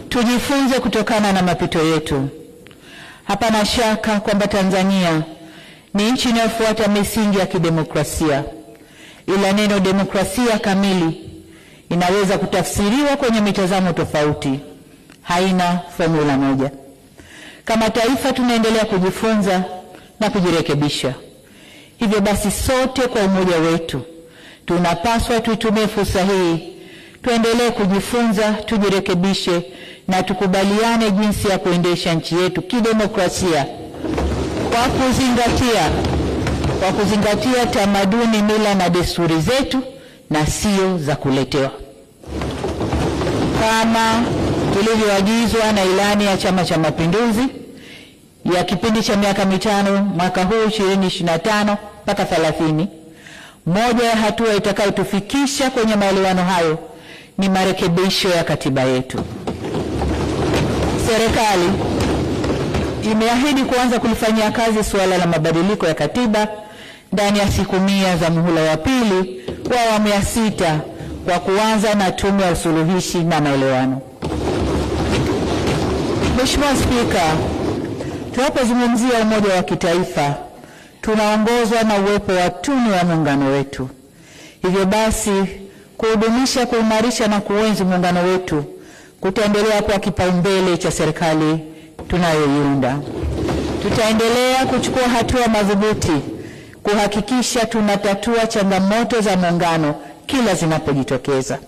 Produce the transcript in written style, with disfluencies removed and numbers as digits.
tujifunze kutokana na mapito yetu. Hapana shaka kwamba Tanzania ni nchi inayofuata misingi ya kidemokrasia, ila neno demokrasia kamili inaweza kutafsiriwa kwenye mitazamo tofauti, haina formula moja. Kama taifa tunaendelea kujifunza na kujirekebisha. Hivyo basi sote kwa umoja wetu tunapaswa tuitumie fursa hii, tuendelee kujifunza, tujirekebishe na tukubaliane jinsi ya kuendesha nchi yetu kidemokrasia kwa kuzingatia tamaduni, mila na desturi zetu na sio za kuletewa. Kama tulivyoagizwa na ilani ya Chama cha Mapinduzi ya kipindi cha miaka mitano mwaka huu 2025 mpaka 30, moja ya hatua itakayotufikisha kwenye maelewano hayo ni marekebisho ya katiba yetu. Serikali imeahidi kuanza kulifanyia kazi suala la mabadiliko ya katiba ndani ya siku 100 za muhula wa pili wa awamu ya 6 kwa kuanza na tume ya usuluhishi na maelewano. Mheshimiwa Spika, tunapozungumzia umoja wa kitaifa tunaongozwa na uwepo wa tunu ya muungano wetu. Hivyo basi kuhudumisha, kuimarisha na kuenzi muungano wetu kutaendelea kuwa kipaumbele cha serikali tunayoiunda. Tutaendelea kuchukua hatua madhubuti kuhakikisha tunatatua changamoto za muungano kila zinapojitokeza.